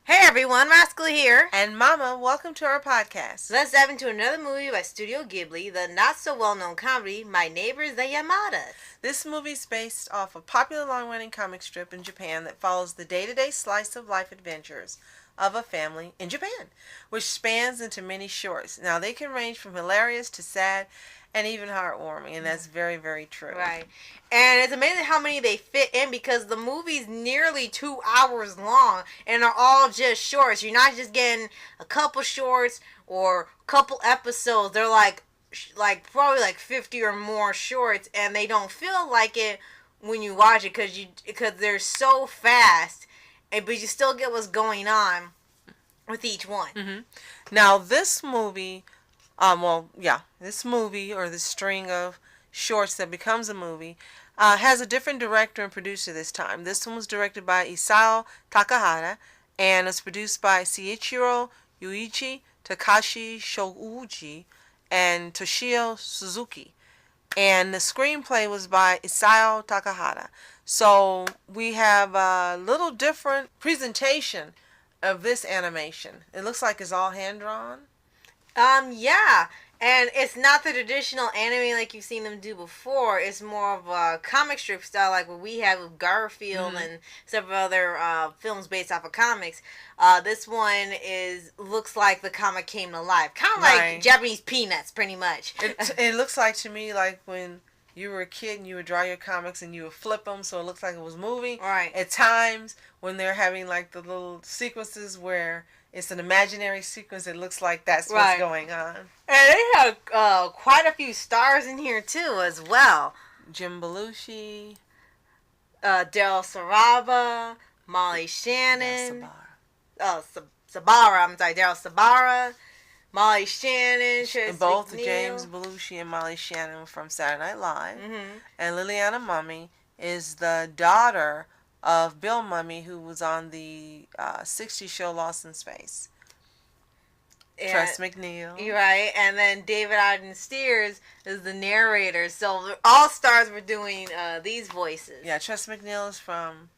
Hey everyone, Rascal here. And Mama, welcome to our podcast. Let's dive into another movie by Studio Ghibli, the not so well known comedy My Neighbors the Yamadas. This movie is based off a popular long-running comic strip in Japan that follows the day-to-day slice of life adventures of a family in Japan, which spans into many shorts. Now, they can range from hilarious to sad and even heartwarming, and that's very, very true. Right. And it's amazing how many they fit in because the movie's nearly 2 hours long and are all just shorts. You're not just getting a couple shorts or a couple episodes. They're like probably like 50 or more shorts, and they don't feel like it when you watch it because they're so fast, but you still get what's going on with each one. Mm-hmm. Now, this movie, this movie or this string of shorts that becomes a movie has a different director and producer this time. This one was directed by Isao Takahata and was produced by Seiichiro Yuichi, Takashi Shouji, and Toshio Suzuki. And the screenplay was by Isao Takahata. So we have a little different presentation of this animation. It looks like it's all hand drawn. Yeah. And it's not the traditional anime like you've seen them do before. It's more of a comic strip style like what we have with Garfield and several other films based off of comics. This one looks like the comic came to life. Kind of like Japanese Peanuts, pretty much. It looks like to me like when you were a kid and you would draw your comics and you would flip them so it looks like it was moving. Right. At times when they're having like the little sequences where it's an imaginary sequence, it looks like that's what's going on. And they have quite a few stars in here too as well. Jim Belushi, Daryl Saraba, Molly Shannon. Sabara. I'm sorry, Daryl Sabara. Molly Shannon, both McNeil. James Belushi and Molly Shannon from Saturday Night Live. Mm-hmm. And Liliana Mummy is the daughter of Bill Mummy, who was on the 60s show Lost in Space. Tress MacNeille. You're right. And then David Arden Steers is the narrator. So all stars were doing these voices. Yeah, Tress MacNeille is from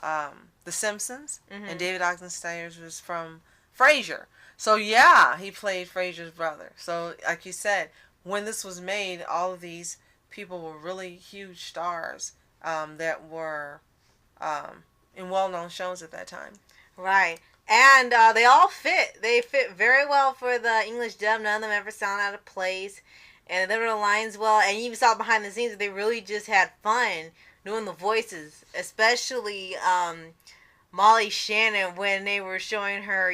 The Simpsons, and David Ogden Stiers was from Frasier. So yeah, he played Frasier's brother. So like you said, when this was made, all of these people were really huge stars that were in well-known shows at that time. Right. And they all fit. They fit very well for the English dub. None of them ever sound out of place. And they were the lines well. And you even saw behind the scenes that they really just had fun doing the voices. Especially Molly Shannon when they were showing her,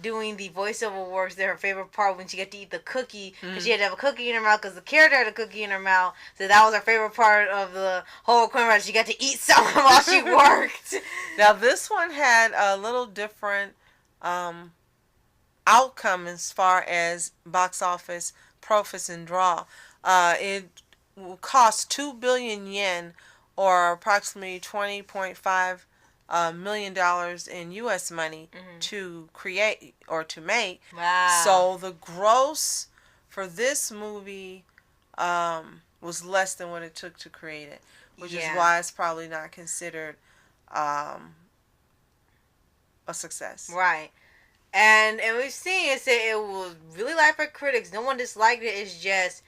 doing the voiceover works. Her favorite part when she got to eat the cookie, because she had to have a cookie in her mouth because the character had a cookie in her mouth. So that was her favorite part of the whole equipment. She got to eat something while she worked. Now this one had a little different outcome as far as box office profits and draw. It cost 2 billion yen, or approximately $20.5 million in U.S. money to create or to make. Wow. So the gross for this movie was less than what it took to create it, which is why it's probably not considered a success. Right. And we've seen it was really liked by critics. No one disliked it. It's just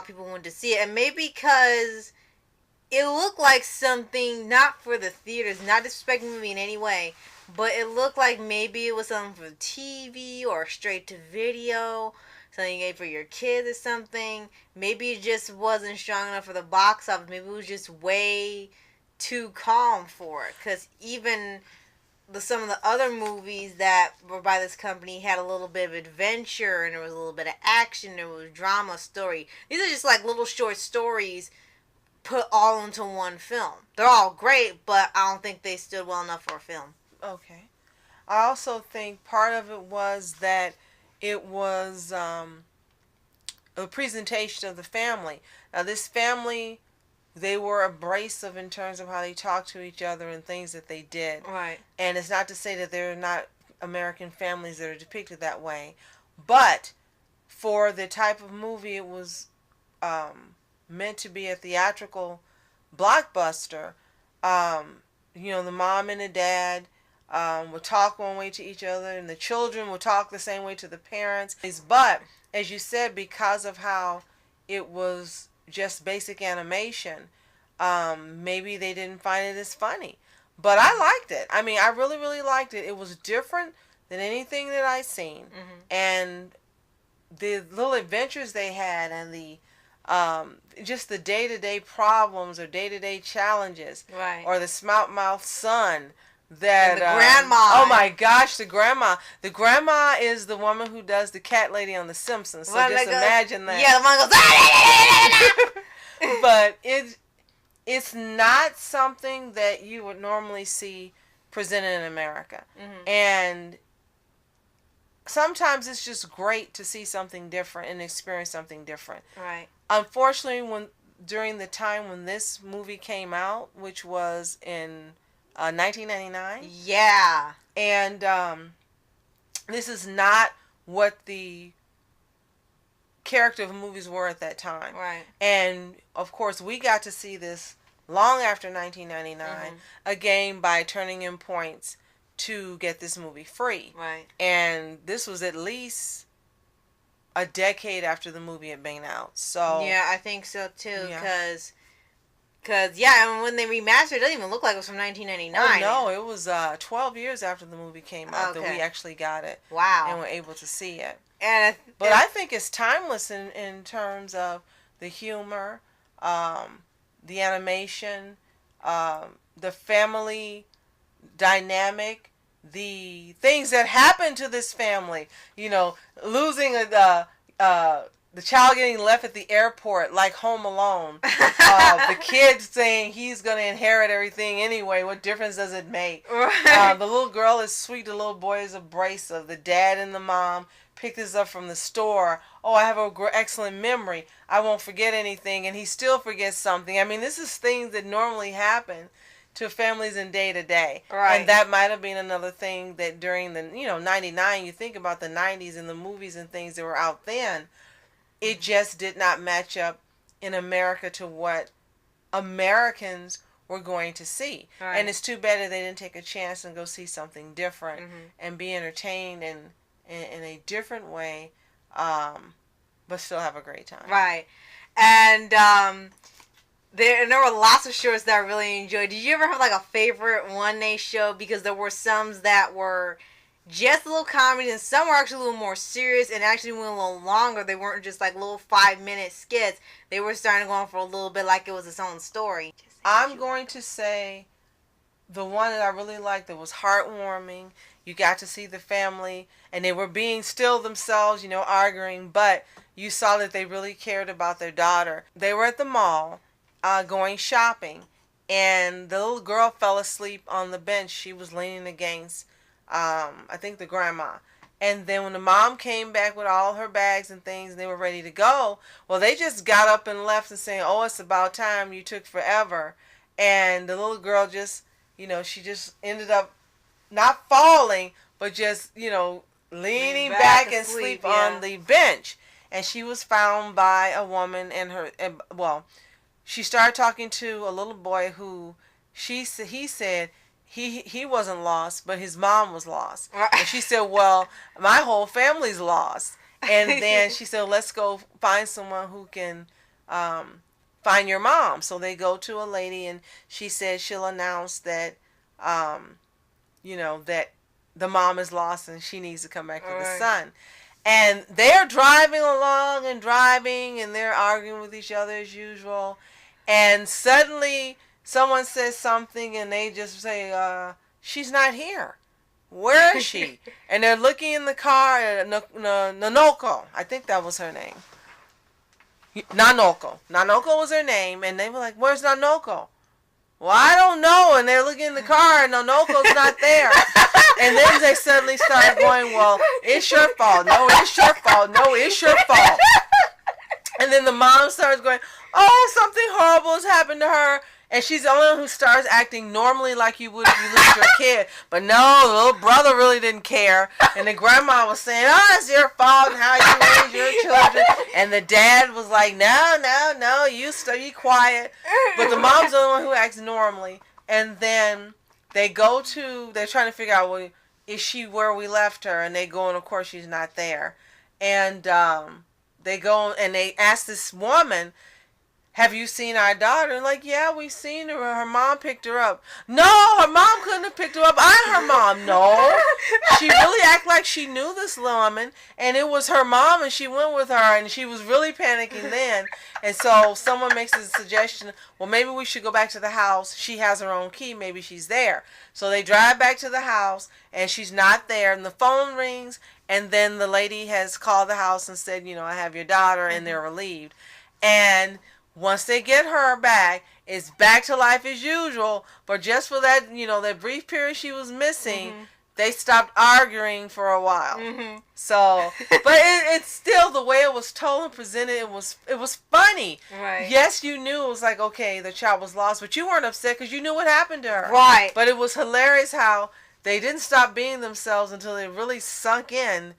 people wanted to see it. And maybe because it looked like something not for the theaters, not disrespecting the movie in any way, but it looked like maybe it was something for TV or straight to video, something you gave for your kids or something. Maybe it just wasn't strong enough for the box office. Maybe it was just way too calm for it. Because even some of the other movies that were by this company had a little bit of adventure, and there was a little bit of action, there was drama, story. These are just like little short stories put all into one film. They're all great, but I don't think they stood well enough for a film. Okay. I also think part of it was that it was a presentation of the family. Now this family, they were abrasive in terms of how they talked to each other and things that they did. Right. And it's not to say that there are not American families that are depicted that way, but for the type of movie it was meant to be a theatrical blockbuster, the mom and the dad would talk one way to each other, and the children would talk the same way to the parents. But as you said, because of how it was just basic animation, maybe they didn't find it as funny. But I liked it. I mean, I really, really liked it. It was different than anything that I'd seen. And the little adventures they had, and the just the day-to-day problems or day-to-day challenges, Right. or the smart-mouthed son that And the grandma. oh my gosh, the grandma. The grandma is the woman who does the cat lady on The Simpsons. So just imagine that. Yeah, the one goes. But it's not something that you would normally see presented in America. And sometimes it's just great to see something different and experience something different. Right. Unfortunately, during the time when this movie came out, which was in 1999. Yeah. And this is not what the character of movies were at that time. Right. And of course, we got to see this long after 1999, again by turning in points to get this movie free. Right. And this was at least a decade after the movie had been out. So yeah, I think so too. Yeah. Cause yeah, and when they remastered, it doesn't even look like it was from 1999. Oh no, it was 12 years after the movie came out that we actually got it. Wow. And were able to see it. But I think it's timeless in terms of the humor, the animation, the family dynamic, the things that happen to this family. You know, losing the child getting left at the airport like Home Alone. The kid saying he's going to inherit everything anyway. What difference does it make? Right. The little girl is sweet. The little boy is abrasive. The dad and the mom picked this up from the store. Oh, I have an excellent memory. I won't forget anything. And he still forgets something. I mean, this is things that normally happen to families in day to day. Right. And that might have been another thing that during the, 99, you think about the 90s and the movies and things that were out then. It just did not match up in America to what Americans were going to see. Right. And it's too bad that they didn't take a chance and go see something different and be entertained in a different way, but still have a great time. Right. And there were lots of shorts that I really enjoyed. Did you ever have like a favorite one they showed? Because there were some that were just a little comedy, and some were actually a little more serious and actually went a little longer. They weren't just like little 5-minute skits. They were starting to go on for a little bit like it was its own story. I'm going to say the one that I really liked that was heartwarming. You got to see the family, and they were being still themselves, arguing, but you saw that they really cared about their daughter. They were at the mall going shopping, and the little girl fell asleep on the bench. She was leaning against I think the grandma. And then when the mom came back with all her bags and things and they were ready to go, well, they just got up and left and saying, oh, it's about time, you took forever. And the little girl just, she just ended up not falling, but just, leaning back and sleep on the bench. And she was found by a woman and she started talking to a little boy who he said, he wasn't lost, but his mom was lost. Right. And she said, well, my whole family's lost. And then she said, let's go find someone who can find your mom. So they go to a lady, and she said she'll announce that, that the mom is lost and she needs to come back to the son. And they're driving along and they're arguing with each other as usual. And suddenly someone says something and they just say, she's not here. Where is she? And they're looking in the car at Nanoko. I think that was her name. Nanoko. Nanoko was her name. And they were like, where's Nanoko? Well, I don't know. And they're looking in the car and Nanoko's not there. And then they suddenly started going, well, it's your fault. No, it's your fault. No, it's your fault. And then the mom starts going, oh, something horrible has happened to her. And she's the only one who starts acting normally like you would if you lose your kid. But no, the little brother really didn't care. And the grandma was saying, oh, it's your fault and how you raise your children. And the dad was like, no, you be quiet. But the mom's the only one who acts normally. And then they're trying to figure out, well, is she where we left her? And they go, and of course she's not there. And they go and they ask this woman, have you seen our daughter? And like, yeah, we've seen her. Her mom picked her up. No, her mom couldn't have picked her up. I'm her mom. No. She really acted like she knew this woman, and it was her mom, and she went with her, and she was really panicking then. And so someone makes a suggestion, well, maybe we should go back to the house. She has her own key. Maybe she's there. So they drive back to the house, and she's not there, and the phone rings, and then the lady has called the house and said, I have your daughter, and they're relieved. And once they get her back, it's back to life as usual. But just for that, that brief period she was missing, they stopped arguing for a while. So, but it's still the way it was told and presented. It was funny. Right. Yes, you knew it was like, okay, the child was lost, but you weren't upset because you knew what happened to her. Right. But it was hilarious how they didn't stop being themselves until it really sunk in.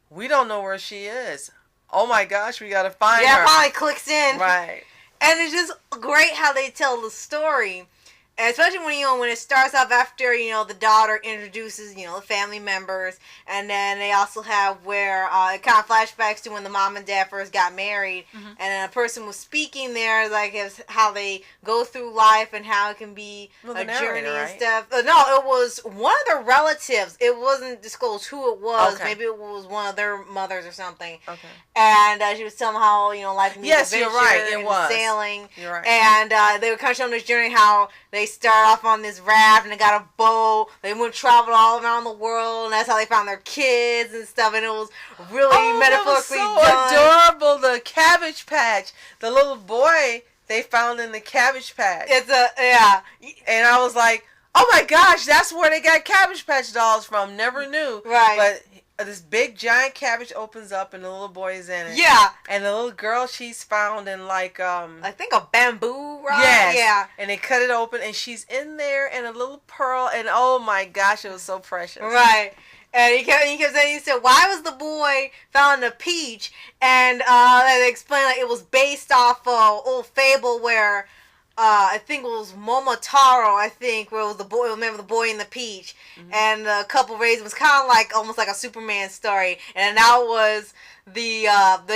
We don't know where she is. Oh my gosh, we gotta find her. Yeah, it finally clicks in. Right. And it's just great how they tell the story. And especially when it starts off after, the daughter introduces, the family members. And then they also have where it kind of flashbacks to when the mom and dad first got married. And then a person was speaking there, like, as how they go through life and how it can be a journey and stuff. No, it was one of their relatives. It wasn't disclosed who it was. Okay. Maybe it was one of their mothers or something. Okay. And she was telling how, life can be adventure. Yes, you're right. It was. Sailing. You're right. And they were kind of showing this journey how they start off on this raft and they got a boat. They went travel all around the world, and that's how they found their kids and stuff. And it was really metaphorically done. Adorable. The Cabbage Patch, the little boy they found in the Cabbage Patch. And I was like, oh my gosh, that's where they got Cabbage Patch dolls from. Never knew. Right. But this big giant cabbage opens up and the little boy is in it. Yeah. And the little girl she's found in like I think a bamboo rod. Yes. Yeah. And they cut it open and she's in there and a little pearl and oh my gosh, it was so precious. Right. And he kept saying, he said, why was the boy found a peach? And they explained like it was based off a old fable where I think it was Momotaro, where it was the boy, remember the boy and the peach. And the couple raised it was kind of like, almost like a Superman story. And that was the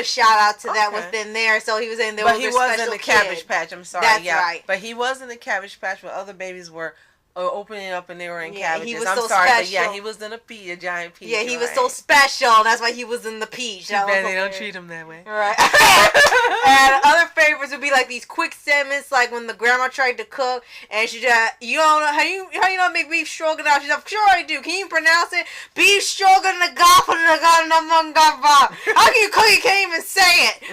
shout out to that within there. So he was in there with their special kid. But he was in the Cabbage Patch, I'm sorry. That's right. But he was in the Cabbage Patch where other babies were opening up and they were in cabbages. He was I'm so sorry, special. But yeah, he was in a giant peach. Yeah, he was so special. That's why he was in the peach. They don't treat him that way. Right. And other favorites would be like these quick segments, like when the grandma tried to cook and she just, you don't know how you don't make beef stroganoff. She's like, sure I do. Can you pronounce it? Beef stroganoff. How can you cook? You can't even say it.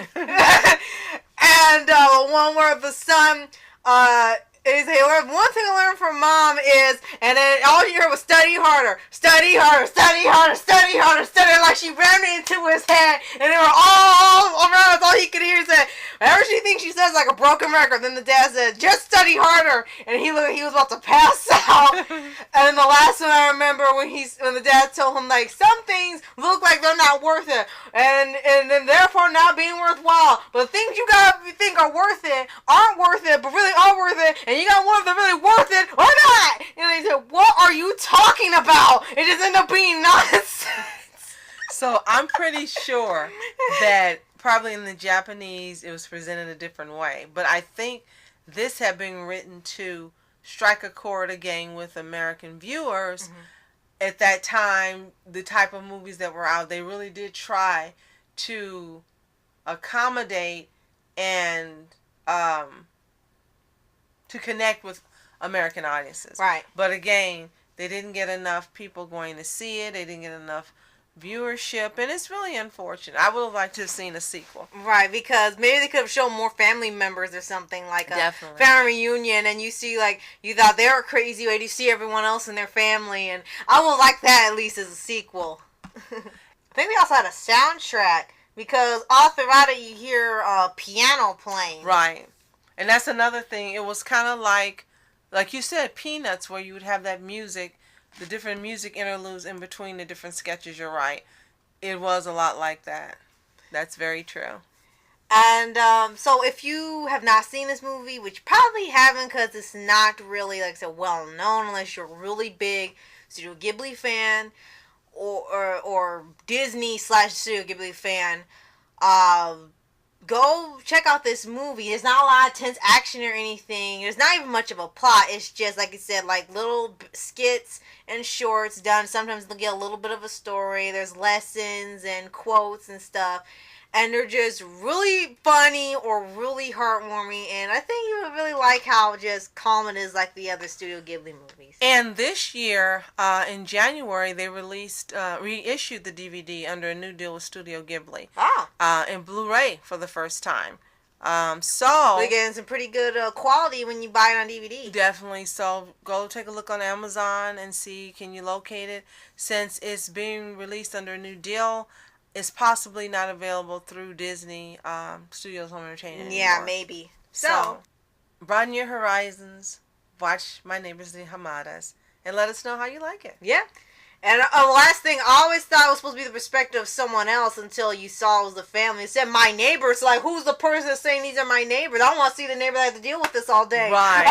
And one where the son one thing I learned from mom is, and then all you heard was study harder, study harder, study harder, study harder, study harder, like she rammed it into his head, and they were all around us. All he could hear is whatever she thinks she says like a broken record. Then the dad said, just study harder, and he was about to pass out. And then the last one I remember when the dad told him like some things look like they're not worth it, and then therefore not being worthwhile. But things you think are worth it aren't worth it, but really are worth it. And you got one of them really worth it or not. And they said, what are you talking about? It just ended up being nonsense. So I'm pretty sure that probably in the Japanese it was presented a different way. But I think this had been written to strike a chord again with American viewers. At that time, the type of movies that were out, they really did try to accommodate and to connect with American audiences. Right. But again, they didn't get enough people going to see it. They didn't get enough viewership, and it's really unfortunate. I would have liked to have seen a sequel. Right, because maybe they could have shown more family members or something, like a family reunion, and you see, like, you thought they were crazy, but you see everyone else in their family, and I would like that at least as a sequel. I think they also had a soundtrack, because all throughout it you hear piano playing. Right. And that's another thing. It was kind of like you said, Peanuts, where you would have that music, the different music interludes in between the different sketches. You're right. It was a lot like that. That's very true. And so if you have not seen this movie, which you probably haven't because it's not really, like I said, well known unless you're a really big Studio Ghibli fan or Disney slash Studio Ghibli fan, um, go check out this movie. There's not a lot of tense action or anything. There's not even much of a plot. It's just, like I said, like little skits and shorts done. Sometimes they'll get a little bit of a story. There's lessons and quotes and stuff. And they're just really funny or really heartwarming. And I think you would really like how just calm it is like the other Studio Ghibli movies. And this year, in January, they reissued the DVD under a new deal with Studio Ghibli. In Blu-ray for the first time. So they're getting some pretty good quality when you buy it on DVD. Definitely. So go take a look on Amazon and see, can you locate it? Since it's being released under a new deal, it's possibly not available through Disney Studios Home Entertainment anymore. Yeah, maybe. So broaden your horizons. Watch My Neighbors the Yamadas, and let us know how you like it. Yeah. And last thing, I always thought it was supposed to be the perspective of someone else until you saw it was the family. It said my neighbors. Like, who's the person that's saying these are my neighbors? I don't want to see the neighbor that has to deal with this all day. Right.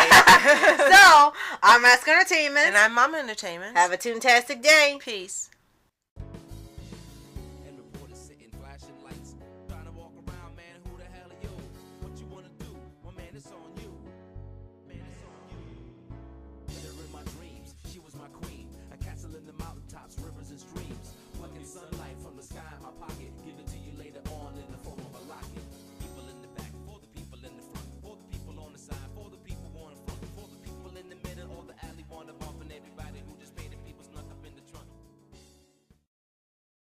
So, I'm Mask Entertainment. And I'm Mama Entertainment. Have a toontastic day. Peace.